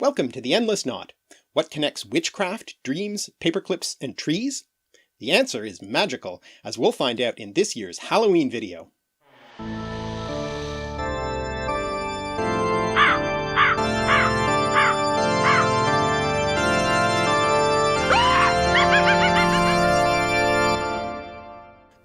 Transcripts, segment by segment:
Welcome to the Endless Knot. What connects witchcraft, dreams, paperclips, and trees? The answer is magical, as we'll find out in this year's Halloween video.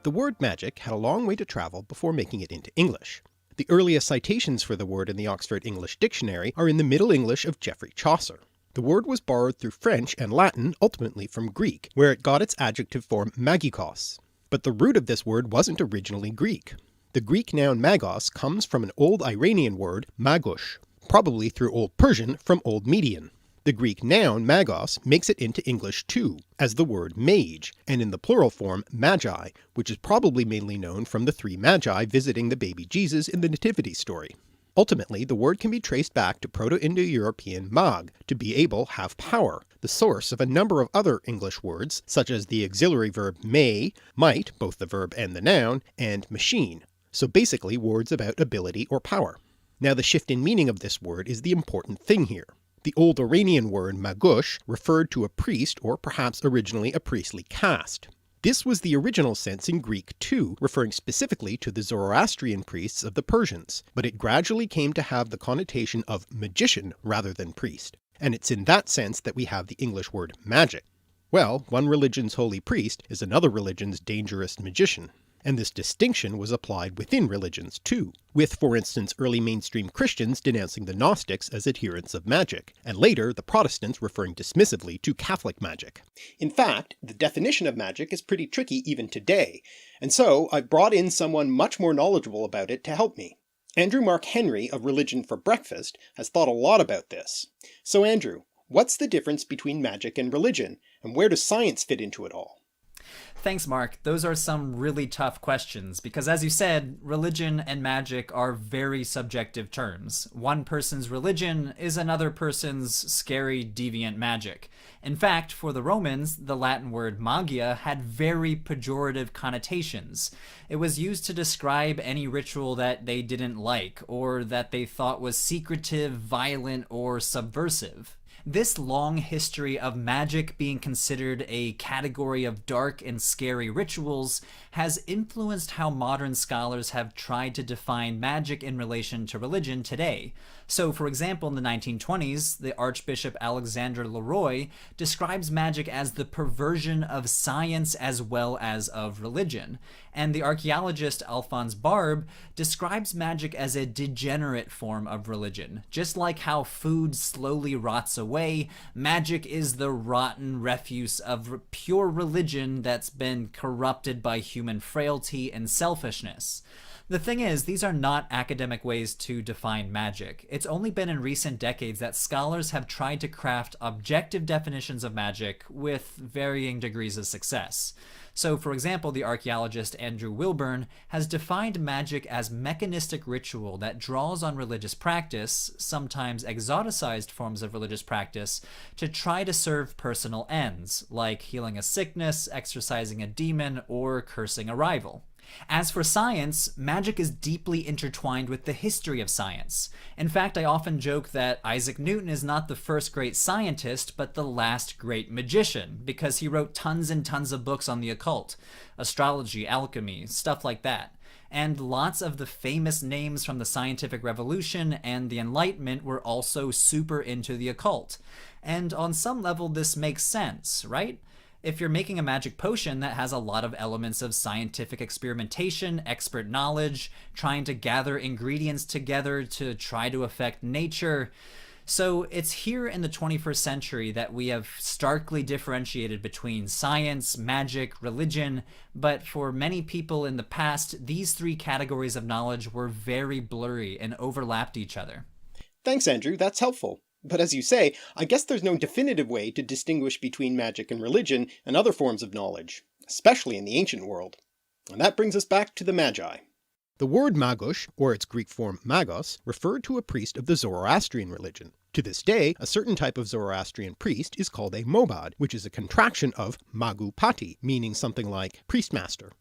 The word magic had a long way to travel before making it into English. The earliest citations for the word in the Oxford English Dictionary are in the Middle English of Geoffrey Chaucer. The word was borrowed through French and Latin, ultimately from Greek, where it got its adjective form magikos. But the root of this word wasn't originally Greek. The Greek noun magos comes from an Old Iranian word magush, probably through Old Persian from Old Median. The Greek noun magos makes it into English too, as the word mage, and in the plural form magi, which is probably mainly known from the three magi visiting the baby Jesus in the Nativity story. Ultimately, the word can be traced back to Proto-Indo-European mag, to be able, have power, the source of a number of other English words, such as the auxiliary verb may, might, both the verb and the noun, and machine, so basically words about ability or power. Now the shift in meaning of this word is the important thing here. The Old Iranian word magush referred to a priest, or perhaps originally a priestly caste. This was the original sense in Greek too, referring specifically to the Zoroastrian priests of the Persians, but it gradually came to have the connotation of magician rather than priest, and it's in that sense that we have the English word magic. Well, one religion's holy priest is another religion's dangerous magician. And this distinction was applied within religions too, with for instance early mainstream Christians denouncing the Gnostics as adherents of magic, and later the Protestants referring dismissively to Catholic magic. In fact, the definition of magic is pretty tricky even today, and so I've brought in someone much more knowledgeable about it to help me. Andrew Mark Henry of Religion for Breakfast has thought a lot about this. So Andrew, what's the difference between magic and religion, and where does science fit into it all? Thanks, Mark. Those are some really tough questions because, as you said, religion and magic are very subjective terms. One person's religion is another person's scary, deviant magic. In fact, for the Romans, the Latin word magia had very pejorative connotations. It was used to describe any ritual that they didn't like or that they thought was secretive, violent, or subversive. This long history of magic being considered a category of dark and scary rituals has influenced how modern scholars have tried to define magic in relation to religion today. So, for example, in the 1920s, the Archbishop Alexander Leroy describes magic as the perversion of science as well as of religion. And the archaeologist Alphonse Barbe describes magic as a degenerate form of religion. Just like how food slowly rots away, magic is the rotten refuse of pure religion that's been corrupted by human frailty and selfishness. The thing is, these are not academic ways to define magic. It's only been in recent decades that scholars have tried to craft objective definitions of magic with varying degrees of success. So, for example, the archaeologist Andrew Wilburn has defined magic as mechanistic ritual that draws on religious practice, sometimes exoticized forms of religious practice, to try to serve personal ends, like healing a sickness, exorcising a demon, or cursing a rival. As for science, magic is deeply intertwined with the history of science. In fact, I often joke that Isaac Newton is not the first great scientist, but the last great magician, because he wrote tons and tons of books on the occult, astrology, alchemy, stuff like that. And lots of the famous names from the scientific revolution and the Enlightenment were also super into the occult. And on some level this makes sense, right? If you're making a magic potion that has a lot of elements of scientific experimentation, expert knowledge, trying to gather ingredients together to try to affect nature. So it's here in the 21st century that we have starkly differentiated between science, magic, religion, but for many people in the past, these three categories of knowledge were very blurry and overlapped each other. Thanks, Andrew, that's helpful. But as you say, I guess there's no definitive way to distinguish between magic and religion and other forms of knowledge, especially in the ancient world. And that brings us back to the Magi. The word magush, or its Greek form magos, referred to a priest of the Zoroastrian religion. To this day, a certain type of Zoroastrian priest is called a mobad, which is a contraction of magupati, meaning something like priestmaster.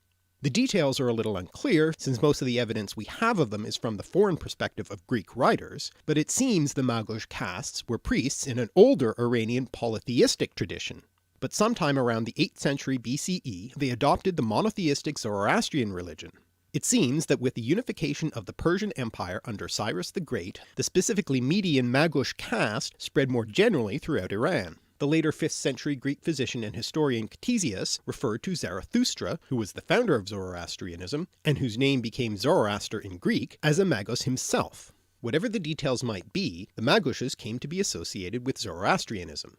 The details are a little unclear, since most of the evidence we have of them is from the foreign perspective of Greek writers, but it seems the Magos castes were priests in an older Iranian polytheistic tradition. But sometime around the 8th century BCE they adopted the monotheistic Zoroastrian religion. It seems that with the unification of the Persian Empire under Cyrus the Great, the specifically Median Magos caste spread more generally throughout Iran. The later 5th century Greek physician and historian Ctesias referred to Zarathustra, who was the founder of Zoroastrianism, and whose name became Zoroaster in Greek, as a Magos himself. Whatever the details might be, the Magoses came to be associated with Zoroastrianism.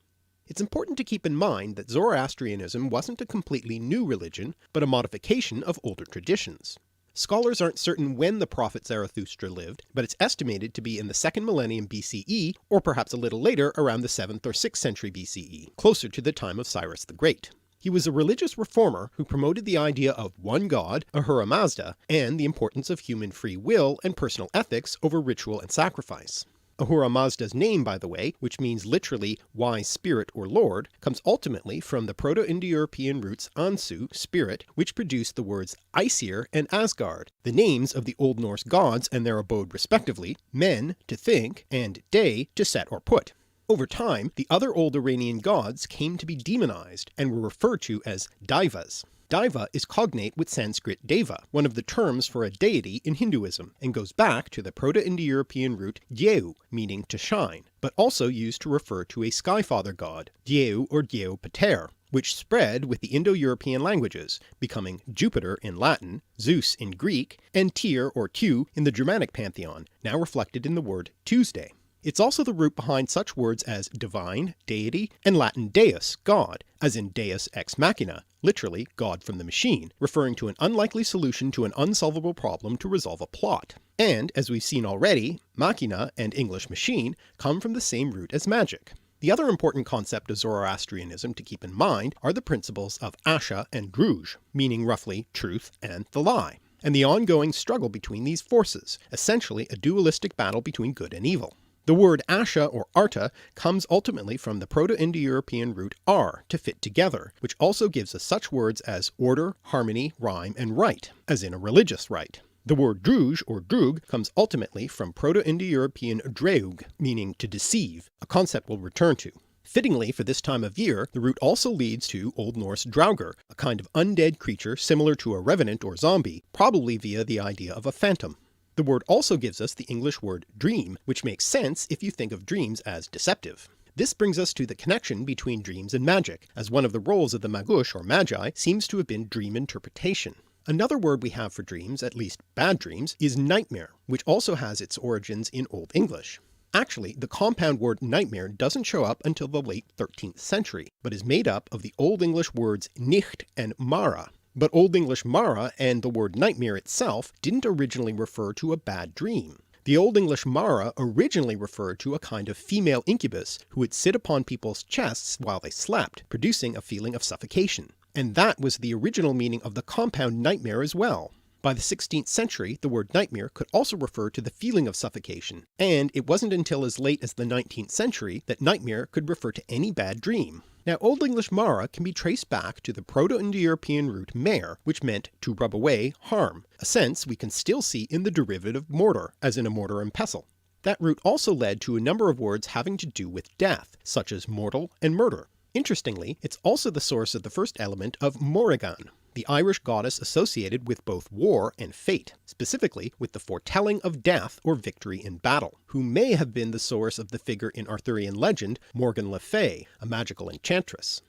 It's important to keep in mind that Zoroastrianism wasn't a completely new religion, but a modification of older traditions. Scholars aren't certain when the prophet Zarathustra lived, but it's estimated to be in the 2nd millennium BCE, or perhaps a little later around the 7th or 6th century BCE, closer to the time of Cyrus the Great. He was a religious reformer who promoted the idea of one god, Ahura Mazda, and the importance of human free will and personal ethics over ritual and sacrifice. Ahura Mazda's name, by the way, which means literally wise spirit or lord, comes ultimately from the Proto-Indo-European roots Ansu, spirit, which produced the words Aesir and Asgard, the names of the Old Norse gods and their abode respectively, men, to think, and day, to set or put. Over time, the other old Iranian gods came to be demonized and were referred to as Daivas. Daiva is cognate with Sanskrit Deva, one of the terms for a deity in Hinduism, and goes back to the Proto-Indo-European root Dyeu, meaning to shine, but also used to refer to a skyfather god, Dyeu or Dyeu Pater, which spread with the Indo-European languages, becoming Jupiter in Latin, Zeus in Greek, and Tyr or Tu in the Germanic pantheon, now reflected in the word Tuesday. It's also the root behind such words as divine, deity, and Latin deus, god, as in deus ex machina, literally God from the machine, referring to an unlikely solution to an unsolvable problem to resolve a plot. And, as we've seen already, machina and English machine come from the same root as magic. The other important concept of Zoroastrianism to keep in mind are the principles of Asha and Druj, meaning roughly truth and the lie, and the ongoing struggle between these forces, essentially a dualistic battle between good and evil. The word Asha or Arta comes ultimately from the Proto-Indo-European root ar, to fit together, which also gives us such words as order, harmony, rhyme, and rite, as in a religious rite. The word druj or drug comes ultimately from Proto-Indo-European dreug, meaning to deceive, a concept we'll return to. Fittingly for this time of year, the root also leads to Old Norse draugr, a kind of undead creature similar to a revenant or zombie, probably via the idea of a phantom. The word also gives us the English word dream, which makes sense if you think of dreams as deceptive. This brings us to the connection between dreams and magic, as one of the roles of the Magos or Magi seems to have been dream interpretation. Another word we have for dreams, at least bad dreams, is nightmare, which also has its origins in Old English. Actually, the compound word nightmare doesn't show up until the late 13th century, but is made up of the Old English words nicht and mara. But Old English mara and the word nightmare itself didn't originally refer to a bad dream. The Old English mara originally referred to a kind of female incubus who would sit upon people's chests while they slept, producing a feeling of suffocation. And that was the original meaning of the compound nightmare as well. By the 16th century, the word nightmare could also refer to the feeling of suffocation, and it wasn't until as late as the 19th century that nightmare could refer to any bad dream. Now Old English mara can be traced back to the Proto-Indo-European root mare, which meant to rub away, harm, a sense we can still see in the derivative mortar, as in a mortar and pestle. That root also led to a number of words having to do with death, such as mortal and murder. Interestingly, it's also the source of the first element of Morrigan, the Irish goddess associated with both war and fate, specifically with the foretelling of death or victory in battle, who may have been the source of the figure in Arthurian legend Morgan Le Fay, a magical enchantress.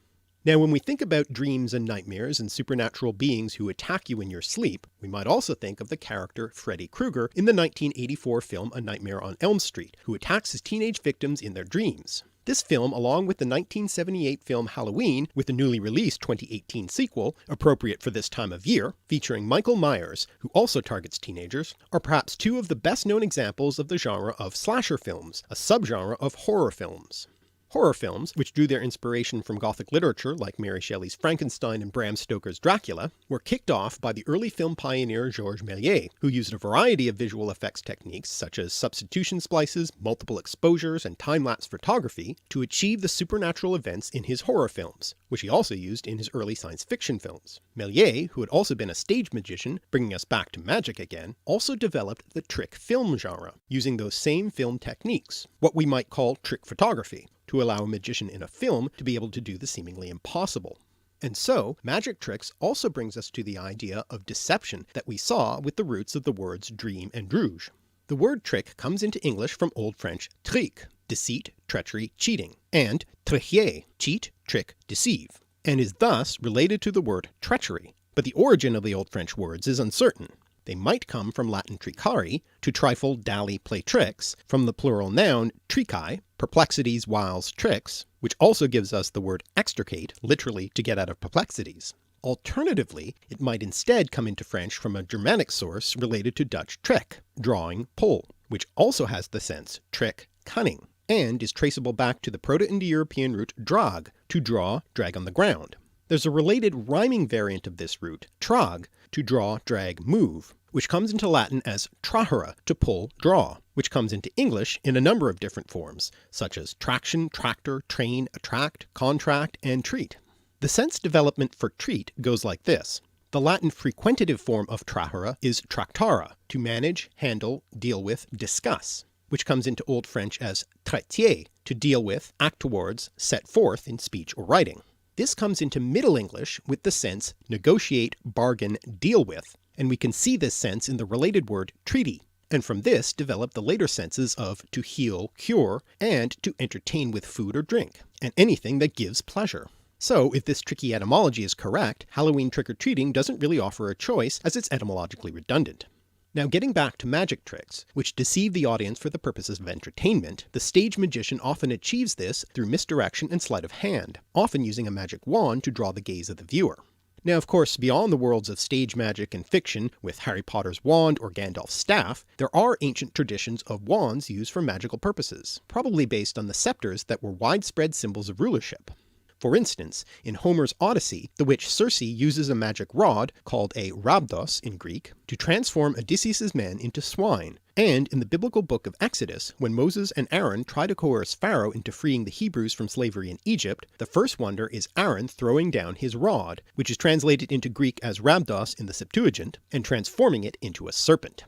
Now when we think about dreams and nightmares and supernatural beings who attack you in your sleep, we might also think of the character Freddy Krueger in the 1984 film A Nightmare on Elm Street, who attacks his teenage victims in their dreams. This film, along with the 1978 film Halloween, with the newly released 2018 sequel, appropriate for this time of year, featuring Michael Myers, who also targets teenagers, are perhaps two of the best known examples of the genre of slasher films, a subgenre of horror films. Horror films, which drew their inspiration from Gothic literature like Mary Shelley's Frankenstein and Bram Stoker's Dracula, were kicked off by the early film pioneer Georges Méliès, who used a variety of visual effects techniques such as substitution splices, multiple exposures, and time-lapse photography to achieve the supernatural events in his horror films, which he also used in his early science fiction films. Méliès, who had also been a stage magician, bringing us back to magic again, also developed the trick film genre, using those same film techniques, what we might call trick photography, to allow a magician in a film to be able to do the seemingly impossible. And so, magic tricks also brings us to the idea of deception that we saw with the roots of the words dream and rouge. The word trick comes into English from Old French trick, deceit, treachery, cheating, and tricher, cheat, trick, deceive, and is thus related to the word treachery, but the origin of the Old French words is uncertain. They might come from Latin tricari, to trifle, dally, play tricks, from the plural noun tricae, perplexities, wiles, tricks, which also gives us the word extricate, literally to get out of perplexities. Alternatively, it might instead come into French from a Germanic source related to Dutch trick, drawing, pull, which also has the sense trick, cunning, and is traceable back to the Proto-Indo-European root drag, to draw, drag on the ground. There's a related rhyming variant of this root, trag, to draw, drag, move, which comes into Latin as trahere, to pull, draw, which comes into English in a number of different forms, such as traction, tractor, train, attract, contract, and treat. The sense development for treat goes like this. The Latin frequentative form of trahere is tractare, to manage, handle, deal with, discuss, which comes into Old French as traiter, to deal with, act towards, set forth in speech or writing. This comes into Middle English with the sense negotiate, bargain, deal with, and we can see this sense in the related word treaty, and from this develop the later senses of to heal, cure, and to entertain with food or drink, and anything that gives pleasure. So if this tricky etymology is correct, Halloween trick-or-treating doesn't really offer a choice as it's etymologically redundant. Now getting back to magic tricks, which deceive the audience for the purposes of entertainment, the stage magician often achieves this through misdirection and sleight of hand, often using a magic wand to draw the gaze of the viewer. Now of course, beyond the worlds of stage magic and fiction, with Harry Potter's wand or Gandalf's staff, there are ancient traditions of wands used for magical purposes, probably based on the scepters that were widespread symbols of rulership. For instance, in Homer's Odyssey, the witch Circe uses a magic rod, called a rhabdos in Greek, to transform Odysseus's men into swine, and in the biblical book of Exodus, when Moses and Aaron try to coerce Pharaoh into freeing the Hebrews from slavery in Egypt, the first wonder is Aaron throwing down his rod, which is translated into Greek as rhabdos in the Septuagint, and transforming it into a serpent.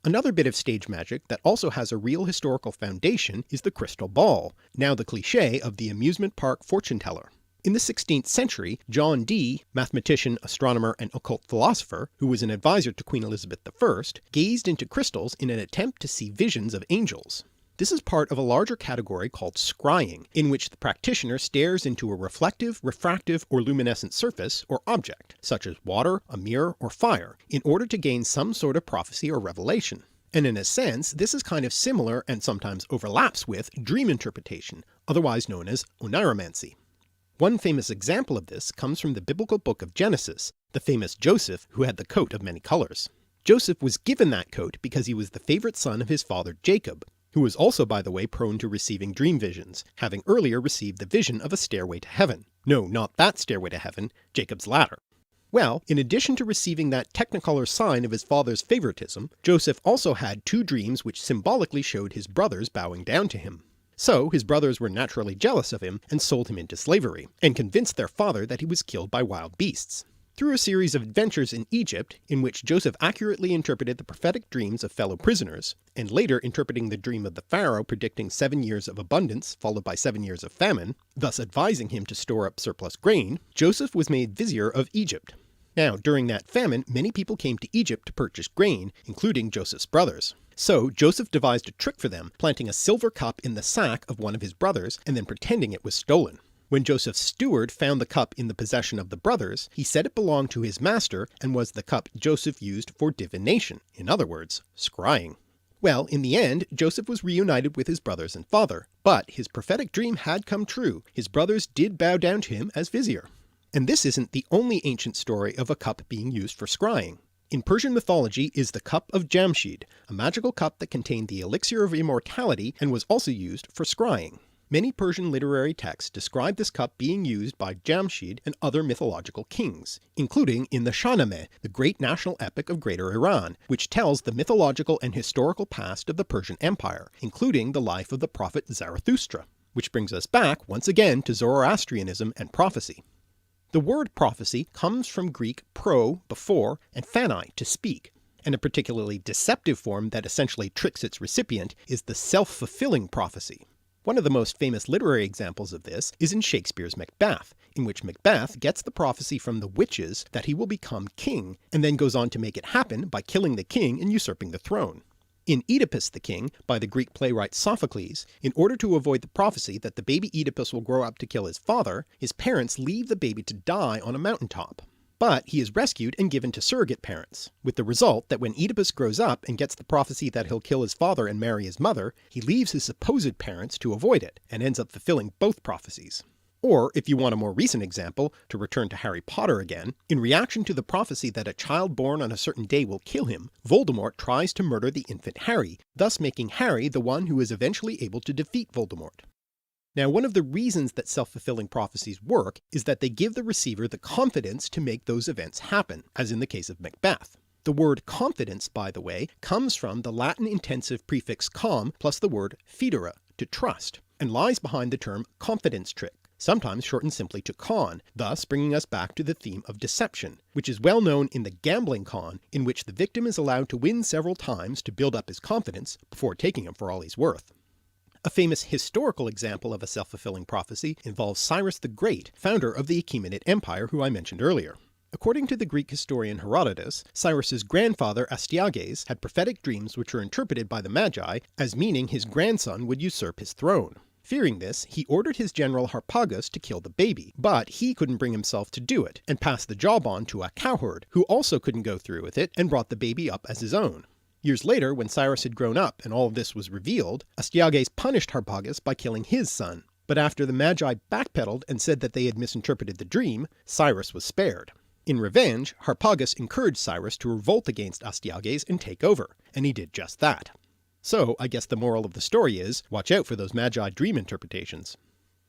Another bit of stage magic that also has a real historical foundation is the crystal ball, now the cliché of the amusement park fortune teller. In the 16th century, John Dee, mathematician, astronomer, and occult philosopher, who was an advisor to Queen Elizabeth I, gazed into crystals in an attempt to see visions of angels. This is part of a larger category called scrying, in which the practitioner stares into a reflective, refractive, or luminescent surface or object, such as water, a mirror, or fire, in order to gain some sort of prophecy or revelation. And in a sense, this is kind of similar and sometimes overlaps with dream interpretation, otherwise known as oniromancy. One famous example of this comes from the biblical book of Genesis, the famous Joseph who had the coat of many colors. Joseph was given that coat because he was the favorite son of his father Jacob, who was also by the way prone to receiving dream visions, having earlier received the vision of a stairway to heaven. No, not that stairway to heaven, Jacob's ladder. Well, in addition to receiving that technicolor sign of his father's favoritism, Joseph also had two dreams which symbolically showed his brothers bowing down to him. So his brothers were naturally jealous of him and sold him into slavery, and convinced their father that he was killed by wild beasts. Through a series of adventures in Egypt, in which Joseph accurately interpreted the prophetic dreams of fellow prisoners, and later interpreting the dream of the pharaoh predicting 7 years of abundance followed by 7 years of famine, thus advising him to store up surplus grain, Joseph was made vizier of Egypt. Now, during that famine, many people came to Egypt to purchase grain, including Joseph's brothers. So Joseph devised a trick for them, planting a silver cup in the sack of one of his brothers and then pretending it was stolen. When Joseph's steward found the cup in the possession of the brothers, he said it belonged to his master and was the cup Joseph used for divination, in other words, scrying. Well, in the end, Joseph was reunited with his brothers and father, but his prophetic dream had come true. His brothers did bow down to him as vizier. And this isn't the only ancient story of a cup being used for scrying. In Persian mythology is the Cup of Jamshid, a magical cup that contained the elixir of immortality and was also used for scrying. Many Persian literary texts describe this cup being used by Jamshid and other mythological kings, including in the Shahnameh, the great national epic of Greater Iran, which tells the mythological and historical past of the Persian Empire, including the life of the prophet Zarathustra. Which brings us back once again to Zoroastrianism and prophecy. The word prophecy comes from Greek pro, before, and phanai, to speak, and a particularly deceptive form that essentially tricks its recipient is the self-fulfilling prophecy. One of the most famous literary examples of this is in Shakespeare's Macbeth, in which Macbeth gets the prophecy from the witches that he will become king, and then goes on to make it happen by killing the king and usurping the throne. In Oedipus the King, by the Greek playwright Sophocles, in order to avoid the prophecy that the baby Oedipus will grow up to kill his father, his parents leave the baby to die on a mountaintop. But he is rescued and given to surrogate parents, with the result that when Oedipus grows up and gets the prophecy that he'll kill his father and marry his mother, he leaves his supposed parents to avoid it, and ends up fulfilling both prophecies. Or, if you want a more recent example, to return to Harry Potter again, in reaction to the prophecy that a child born on a certain day will kill him, Voldemort tries to murder the infant Harry, thus making Harry the one who is eventually able to defeat Voldemort. Now, one of the reasons that self-fulfilling prophecies work is that they give the receiver the confidence to make those events happen, as in the case of Macbeth. The word confidence, by the way, comes from the Latin intensive prefix com plus the word fidere, to trust, and lies behind the term confidence trick, sometimes shortened simply to con, thus bringing us back to the theme of deception, which is well known in the gambling con, in which the victim is allowed to win several times to build up his confidence before taking him for all he's worth. A famous historical example of a self-fulfilling prophecy involves Cyrus the Great, founder of the Achaemenid Empire who I mentioned earlier. According to the Greek historian Herodotus, Cyrus's grandfather Astyages had prophetic dreams which were interpreted by the Magi as meaning his grandson would usurp his throne. Fearing this, he ordered his general Harpagus to kill the baby, but he couldn't bring himself to do it, and passed the job on to a cowherd, who also couldn't go through with it and brought the baby up as his own. Years later, when Cyrus had grown up and all of this was revealed, Astyages punished Harpagus by killing his son, but after the Magi backpedaled and said that they had misinterpreted the dream, Cyrus was spared. In revenge, Harpagus encouraged Cyrus to revolt against Astyages and take over, and he did just that. So I guess the moral of the story is, watch out for those Magi dream interpretations.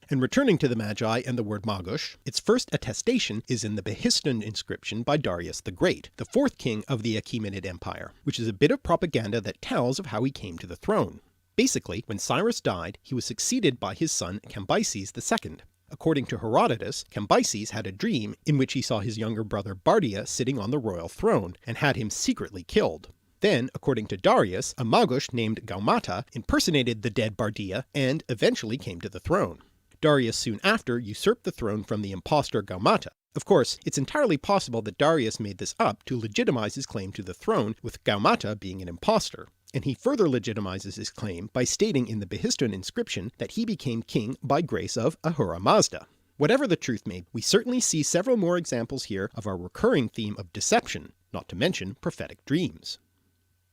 And returning to the Magi and the word Magush, its first attestation is in the Behistun inscription by Darius the Great, the fourth king of the Achaemenid Empire, which is a bit of propaganda that tells of how he came to the throne. Basically, when Cyrus died, he was succeeded by his son Cambyses II. According to Herodotus, Cambyses had a dream in which he saw his younger brother Bardia sitting on the royal throne, and had him secretly killed. Then, according to Darius, a Magush named Gaumata impersonated the dead Bardia and eventually came to the throne. Darius soon after usurped the throne from the impostor Gaumata. Of course, it's entirely possible that Darius made this up to legitimize his claim to the throne, with Gaumata being an impostor, and he further legitimizes his claim by stating in the Behistun inscription that he became king by grace of Ahura Mazda. Whatever the truth may be, we certainly see several more examples here of our recurring theme of deception, not to mention prophetic dreams.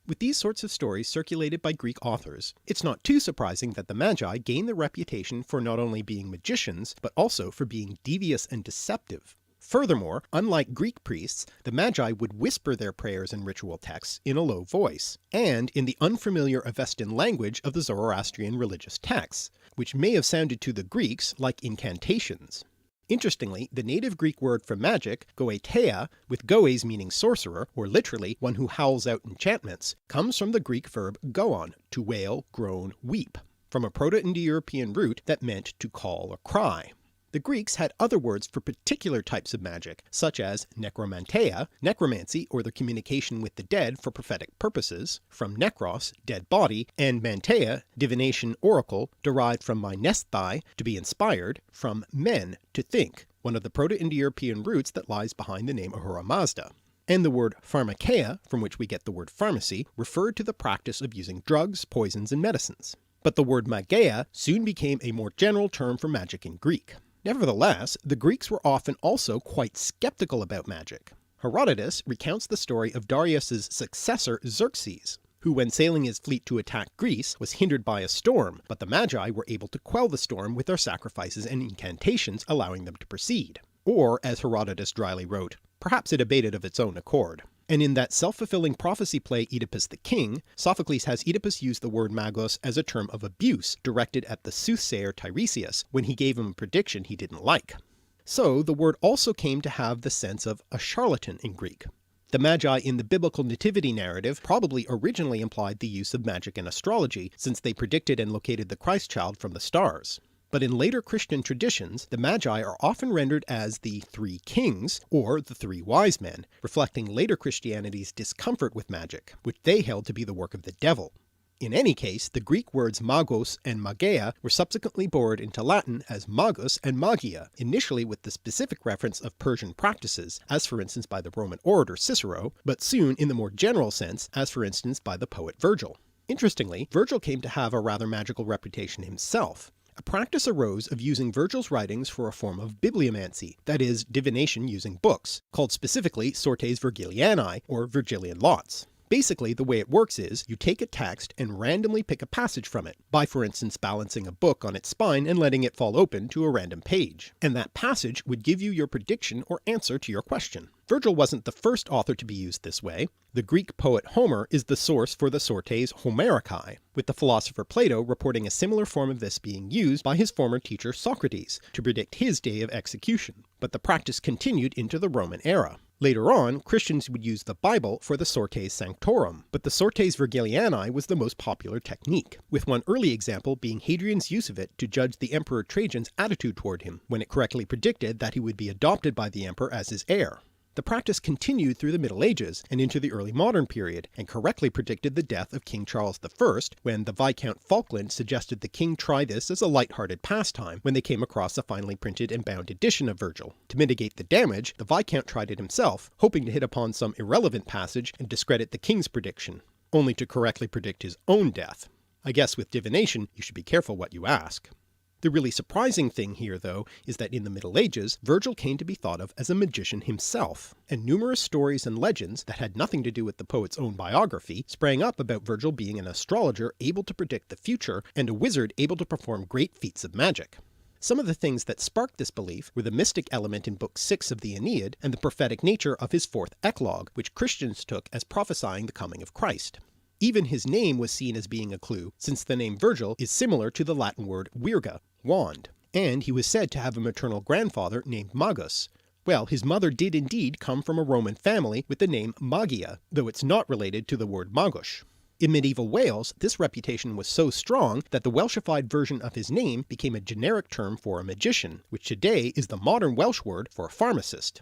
With these sorts of stories circulated by Greek authors, it's not too surprising that the Magi gained the reputation for not only being magicians, but also for being devious and deceptive. Furthermore, unlike Greek priests, the Magi would whisper their prayers and ritual texts in a low voice, and in the unfamiliar Avestan language of the Zoroastrian religious texts, which may have sounded to the Greeks like incantations. Interestingly, the native Greek word for magic, goeteia, with goes meaning sorcerer, or literally one who howls out enchantments, comes from the Greek verb goon, to wail, groan, weep, from a Proto-Indo-European root that meant to call or cry. The Greeks had other words for particular types of magic, such as necromanteia, necromancy or the communication with the dead for prophetic purposes, from nekros, dead body, and manteia, divination oracle, derived from mynesthai, to be inspired, from men, to think, one of the Proto-Indo-European roots that lies behind the name Ahura Mazda. And the word pharmakeia, from which we get the word pharmacy, referred to the practice of using drugs, poisons, and medicines. But the word mageia soon became a more general term for magic in Greek. Nevertheless, the Greeks were often also quite skeptical about magic. Herodotus recounts the story of Darius's successor Xerxes, who when sailing his fleet to attack Greece was hindered by a storm, but the Magi were able to quell the storm with their sacrifices and incantations, allowing them to proceed. Or, as Herodotus dryly wrote, perhaps it abated of its own accord. And in that self-fulfilling prophecy play Oedipus the King, Sophocles has Oedipus use the word magos as a term of abuse directed at the soothsayer Tiresias when he gave him a prediction he didn't like. So the word also came to have the sense of a charlatan in Greek. The Magi in the biblical nativity narrative probably originally implied the use of magic and astrology, since they predicted and located the Christ child from the stars. But in later Christian traditions, the Magi are often rendered as the three kings, or the three wise men, reflecting later Christianity's discomfort with magic, which they held to be the work of the devil. In any case, the Greek words magos and magia were subsequently borrowed into Latin as magus and magia, initially with the specific reference of Persian practices, as for instance by the Roman orator Cicero, but soon in the more general sense, as for instance by the poet Virgil. Interestingly, Virgil came to have a rather magical reputation himself. A practice arose of using Virgil's writings for a form of bibliomancy, that is, divination using books, called specifically sortes Virgilianae, or Virgilian lots. Basically, the way it works is, you take a text and randomly pick a passage from it, by for instance balancing a book on its spine and letting it fall open to a random page, and that passage would give you your prediction or answer to your question. Virgil wasn't the first author to be used this way. The Greek poet Homer is the source for the sortes Homericae, with the philosopher Plato reporting a similar form of this being used by his former teacher Socrates to predict his day of execution, but the practice continued into the Roman era. Later on, Christians would use the Bible for the sortes sanctorum, but the sortes Virgilianae was the most popular technique, with one early example being Hadrian's use of it to judge the Emperor Trajan's attitude toward him, when it correctly predicted that he would be adopted by the emperor as his heir. The practice continued through the Middle Ages and into the early modern period, and correctly predicted the death of King Charles I when the Viscount Falkland suggested the king try this as a light-hearted pastime when they came across a finely printed and bound edition of Virgil. To mitigate the damage, the Viscount tried it himself, hoping to hit upon some irrelevant passage and discredit the king's prediction, only to correctly predict his own death. I guess with divination you should be careful what you ask. The really surprising thing here, though, is that in the Middle Ages, Virgil came to be thought of as a magician himself, and numerous stories and legends that had nothing to do with the poet's own biography sprang up about Virgil being an astrologer able to predict the future and a wizard able to perform great feats of magic. Some of the things that sparked this belief were the mystic element in Book 6 of the Aeneid and the prophetic nature of his fourth eclogue, which Christians took as prophesying the coming of Christ. Even his name was seen as being a clue, since the name Virgil is similar to the Latin word virga, wand, and he was said to have a maternal grandfather named Magus. Well, his mother did indeed come from a Roman family with the name Magia, though it's not related to the word magus. In medieval Wales, this reputation was so strong that the Welshified version of his name became a generic term for a magician, which today is the modern Welsh word for a pharmacist.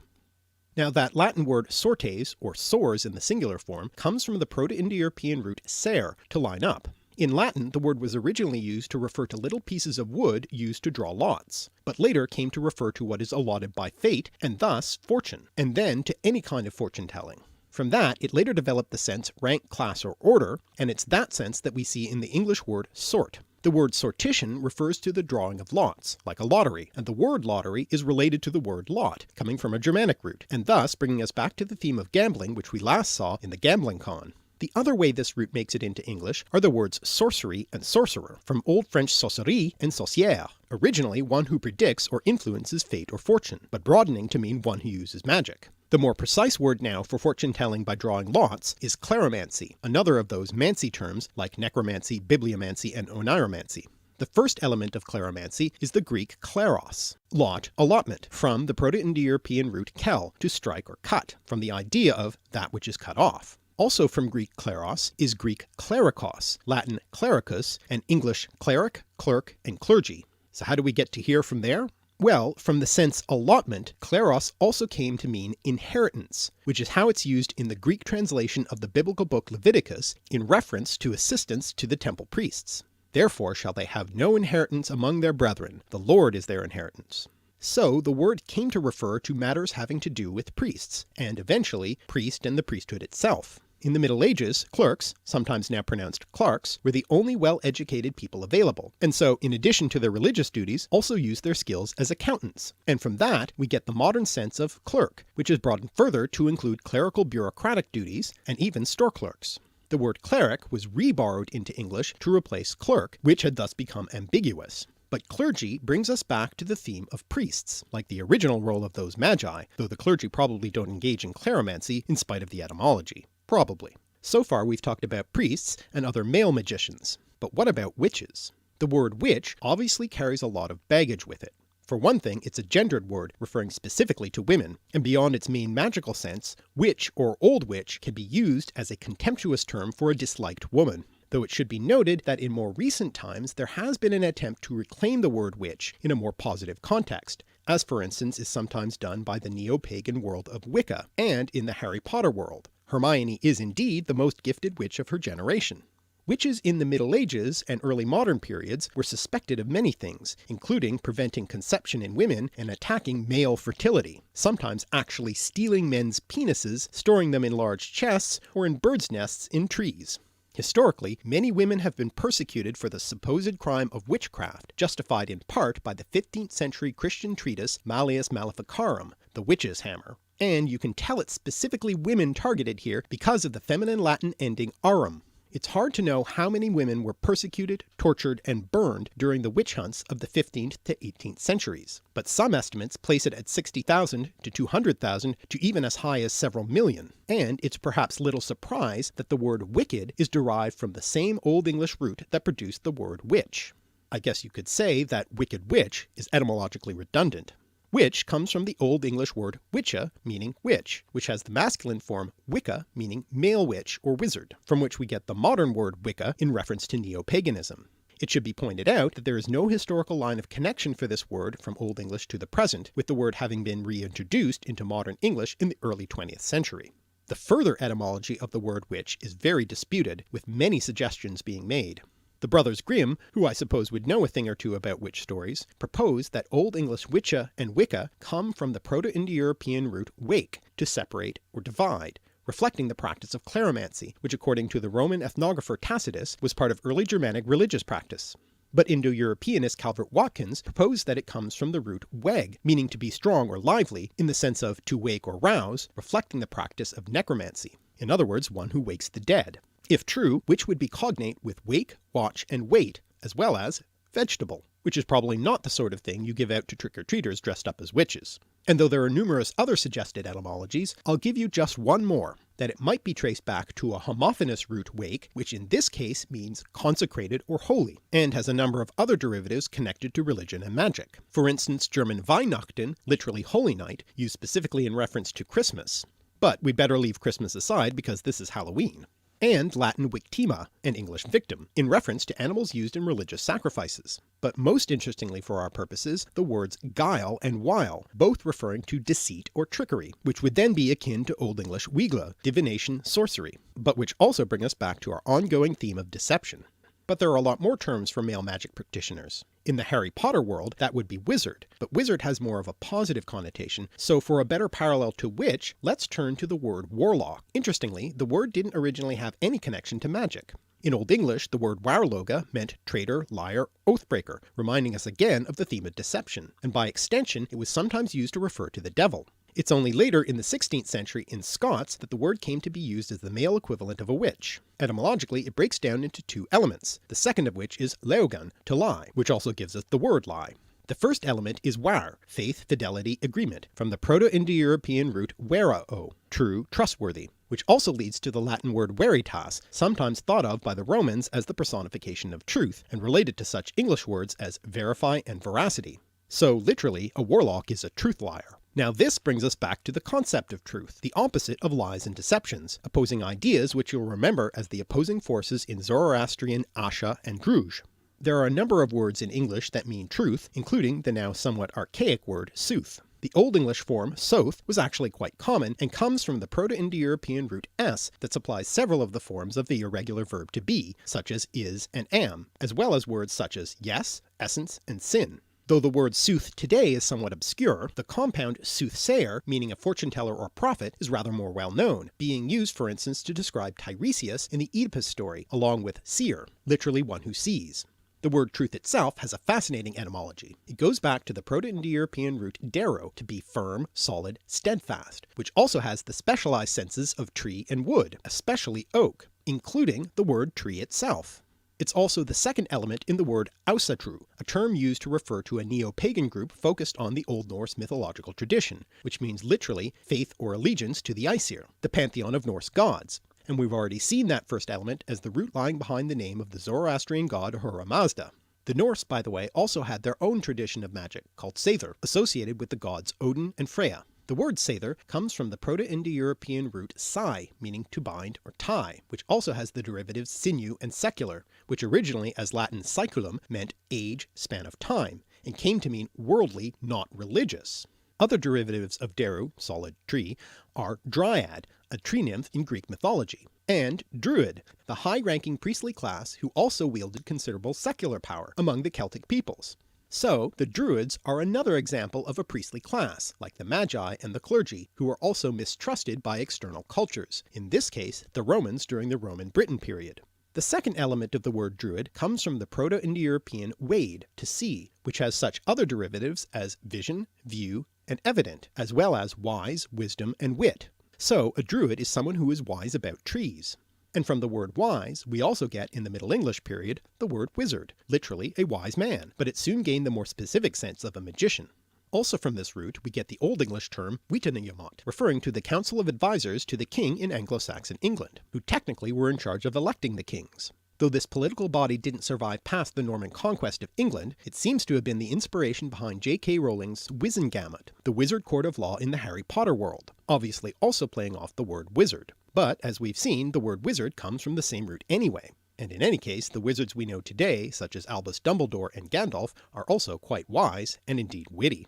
Now that Latin word sortes, or sores in the singular form, comes from the Proto-Indo-European root ser, to line up. In Latin, the word was originally used to refer to little pieces of wood used to draw lots, but later came to refer to what is allotted by fate, and thus fortune, and then to any kind of fortune-telling. From that, it later developed the sense rank, class, or order, and it's that sense that we see in the English word sort. The word sortition refers to the drawing of lots, like a lottery, and the word lottery is related to the word lot, coming from a Germanic root, and thus bringing us back to the theme of gambling which we last saw in the Gambling Con. The other way this root makes it into English are the words sorcery and sorcerer, from Old French sorcerie and sorcière, originally one who predicts or influences fate or fortune, but broadening to mean one who uses magic. The more precise word now for fortune-telling by drawing lots is kleromancy, another of those mancy terms like necromancy, bibliomancy, and oniromancy. The first element of kleromancy is the Greek kleros, lot, allotment, from the Proto-Indo-European root kel, to strike or cut, from the idea of that which is cut off. Also from Greek kleros is Greek klerikos, Latin clericus, and English cleric, clerk, and clergy. So how do we get to here from there? Well, from the sense allotment, kleros also came to mean inheritance, which is how it's used in the Greek translation of the biblical book Leviticus in reference to assistance to the temple priests. Therefore shall they have no inheritance among their brethren, the Lord is their inheritance. So the word came to refer to matters having to do with priests, and eventually priest and the priesthood itself. In the Middle Ages, clerks, sometimes now pronounced clerks, were the only well-educated people available, and so in addition to their religious duties also used their skills as accountants, and from that we get the modern sense of clerk, which is broadened further to include clerical bureaucratic duties and even store clerks. The word cleric was re-borrowed into English to replace clerk, which had thus become ambiguous. But clergy brings us back to the theme of priests, like the original role of those magi, though the clergy probably don't engage in cleromancy in spite of the etymology. Probably. So far we've talked about priests and other male magicians, but what about witches? The word witch obviously carries a lot of baggage with it. For one thing, it's a gendered word referring specifically to women, and beyond its main magical sense, witch or old witch can be used as a contemptuous term for a disliked woman. Though it should be noted that in more recent times there has been an attempt to reclaim the word witch in a more positive context, as for instance is sometimes done by the neo-pagan world of Wicca, and in the Harry Potter world. Hermione is indeed the most gifted witch of her generation. Witches in the Middle Ages and early modern periods were suspected of many things, including preventing conception in women and attacking male fertility, sometimes actually stealing men's penises, storing them in large chests, or in birds' nests in trees. Historically, many women have been persecuted for the supposed crime of witchcraft, justified in part by the 15th century Christian treatise Malleus Maleficarum, the witch's hammer. And you can tell it's specifically women targeted here because of the feminine Latin ending arum. It's hard to know how many women were persecuted, tortured, and burned during the witch hunts of the 15th to 18th centuries, but some estimates place it at 60,000 to 200,000 to even as high as several million, and it's perhaps little surprise that the word wicked is derived from the same Old English root that produced the word witch. I guess you could say that wicked witch is etymologically redundant. Witch comes from the Old English word wicca, meaning witch, which has the masculine form wicca, meaning male witch or wizard, from which we get the modern word Wicca in reference to neo-paganism. It should be pointed out that there is no historical line of connection for this word from Old English to the present, with the word having been reintroduced into modern English in the early 20th century. The further etymology of the word witch is very disputed, with many suggestions being made. The Brothers Grimm, who I suppose would know a thing or two about witch stories, propose that Old English wicca and Wicca come from the Proto-Indo-European root wake, to separate or divide, reflecting the practice of cleromancy, which according to the Roman ethnographer Tacitus was part of early Germanic religious practice. But Indo-Europeanist Calvert Watkins proposed that it comes from the root weg, meaning to be strong or lively, in the sense of to wake or rouse, reflecting the practice of necromancy, in other words one who wakes the dead. If true, which would be cognate with wake, watch, and wait, as well as vegetable, which is probably not the sort of thing you give out to trick-or-treaters dressed up as witches. And though there are numerous other suggested etymologies, I'll give you just one more, that it might be traced back to a homophonous root wake, which in this case means consecrated or holy, and has a number of other derivatives connected to religion and magic. For instance, German Weihnachten, literally Holy Night, used specifically in reference to Christmas. But we'd better leave Christmas aside because this is Halloween. And Latin victima, and English victim, in reference to animals used in religious sacrifices. But most interestingly for our purposes, the words guile and wile, both referring to deceit or trickery, which would then be akin to Old English wigla, divination, sorcery, but which also bring us back to our ongoing theme of deception. But there are a lot more terms for male magic practitioners. In the Harry Potter world, that would be wizard, but wizard has more of a positive connotation, so for a better parallel to witch, let's turn to the word warlock. Interestingly, the word didn't originally have any connection to magic. In Old English, the word warloga meant traitor, liar, oathbreaker, reminding us again of the theme of deception, and by extension it was sometimes used to refer to the devil. It's only later in the 16th century in Scots that the word came to be used as the male equivalent of a witch. Etymologically, it breaks down into two elements, the second of which is leogan, to lie, which also gives us the word lie. The first element is war, faith, fidelity, agreement, from the Proto-Indo-European root verao, true, trustworthy, which also leads to the Latin word veritas, sometimes thought of by the Romans as the personification of truth, and related to such English words as verify and veracity. So literally, a warlock is a truth liar. Now this brings us back to the concept of truth, the opposite of lies and deceptions, opposing ideas which you'll remember as the opposing forces in Zoroastrian Asha and Druj. There are a number of words in English that mean truth, including the now somewhat archaic word sooth. The Old English form soth was actually quite common and comes from the Proto-Indo-European root s that supplies several of the forms of the irregular verb to be, such as is and am, as well as words such as yes, essence, and sin. Though the word sooth today is somewhat obscure, the compound soothsayer, meaning a fortune-teller or prophet, is rather more well known, being used for instance to describe Tiresias in the Oedipus story, along with seer, literally one who sees. The word truth itself has a fascinating etymology. It goes back to the Proto-Indo-European root dero, to be firm, solid, steadfast, which also has the specialized senses of tree and wood, especially oak, including the word tree itself. It's also the second element in the word Ausatru, a term used to refer to a neo-pagan group focused on the Old Norse mythological tradition, which means literally faith or allegiance to the Aesir, the pantheon of Norse gods. And we've already seen that first element as the root lying behind the name of the Zoroastrian god Ahura Mazda. The Norse, by the way, also had their own tradition of magic, called Seidr, associated with the gods Odin and Freya. The word Seidr comes from the Proto-Indo-European root sai, meaning to bind or tie, which also has the derivatives sinew and secular, which originally as Latin saeculum meant age, span of time, and came to mean worldly, not religious. Other derivatives of Deru, solid tree, are dryad, a tree nymph in Greek mythology, and druid, the high-ranking priestly class who also wielded considerable secular power among the Celtic peoples. So the Druids are another example of a priestly class, like the Magi and the clergy, who were also mistrusted by external cultures, in this case the Romans during the Roman Britain period. The second element of the word Druid comes from the Proto-Indo-European wade, to see, which has such other derivatives as vision, view, and evident, as well as wise, wisdom, and wit. So a Druid is someone who is wise about trees. And from the word wise, we also get, in the Middle English period, the word wizard, literally a wise man, but it soon gained the more specific sense of a magician. Also from this root we get the Old English term Witenagemot, referring to the council of advisors to the king in Anglo-Saxon England, who technically were in charge of electing the kings. Though this political body didn't survive past the Norman conquest of England, it seems to have been the inspiration behind J.K. Rowling's Wizengamot, the wizard court of law in the Harry Potter world, obviously also playing off the word wizard. But as we've seen, the word wizard comes from the same root anyway, and in any case the wizards we know today, such as Albus Dumbledore and Gandalf, are also quite wise and indeed witty.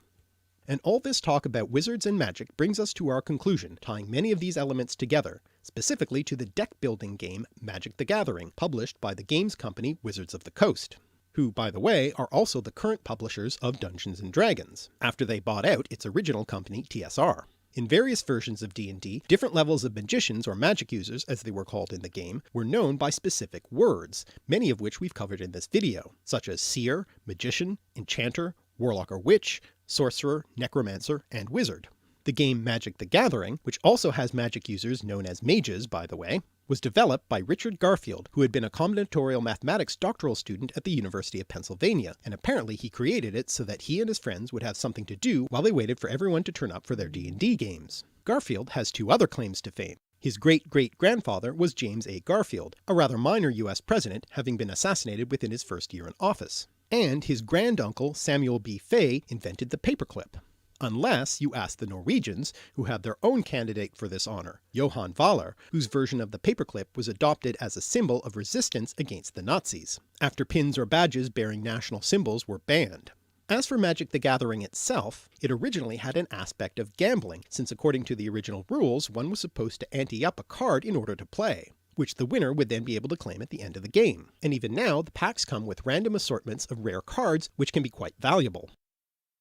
And all this talk about wizards and magic brings us to our conclusion, tying many of these elements together, specifically to the deck-building game Magic the Gathering, published by the games company Wizards of the Coast, who, by the way, are also the current publishers of Dungeons & Dragons, after they bought out its original company TSR. In various versions of D&D, different levels of magicians or magic users, as they were called in the game, were known by specific words, many of which we've covered in this video, such as seer, magician, enchanter, warlock or witch, sorcerer, necromancer, and wizard. The game Magic the Gathering, which also has magic users known as mages by the way, was developed by Richard Garfield, who had been a combinatorial mathematics doctoral student at the University of Pennsylvania, and apparently he created it so that he and his friends would have something to do while they waited for everyone to turn up for their D&D games. Garfield has two other claims to fame. His great-great-grandfather was James A. Garfield, a rather minor US president, having been assassinated within his first year in office. And his granduncle Samuel B. Fay invented the paperclip. Unless you ask the Norwegians, who have their own candidate for this honour, Johan Valar, whose version of the paperclip was adopted as a symbol of resistance against the Nazis, after pins or badges bearing national symbols were banned. As for Magic the Gathering itself, it originally had an aspect of gambling, since according to the original rules one was supposed to ante up a card in order to play, which the winner would then be able to claim at the end of the game. And even now the packs come with random assortments of rare cards which can be quite valuable.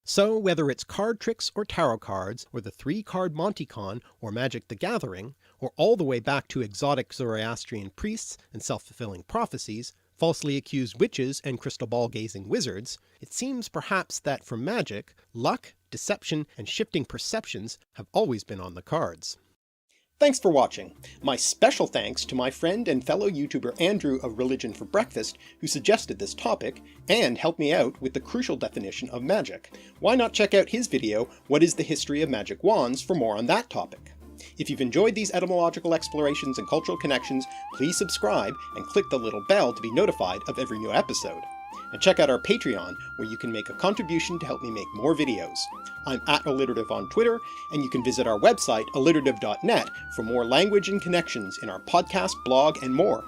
So whether it's card tricks or tarot cards, or the 3-card Monte Con or Magic the Gathering, or all the way back to exotic Zoroastrian priests and self-fulfilling prophecies, falsely accused witches and crystal ball-gazing wizards, it seems perhaps that for magic, luck, deception, and shifting perceptions have always been on the cards. Thanks for watching. My special thanks to my friend and fellow YouTuber Andrew of Religion for Breakfast, who suggested this topic, and helped me out with the crucial definition of magic. Why not check out his video, What is the History of Magic Wands, for more on that topic. If you've enjoyed these etymological explorations and cultural connections, please subscribe and click the little bell to be notified of every new episode. And check out our Patreon, where you can make a contribution to help me make more videos. I'm @alliterative on Twitter, and you can visit our website, alliterative.net, for more language and connections in our podcast, blog, and more.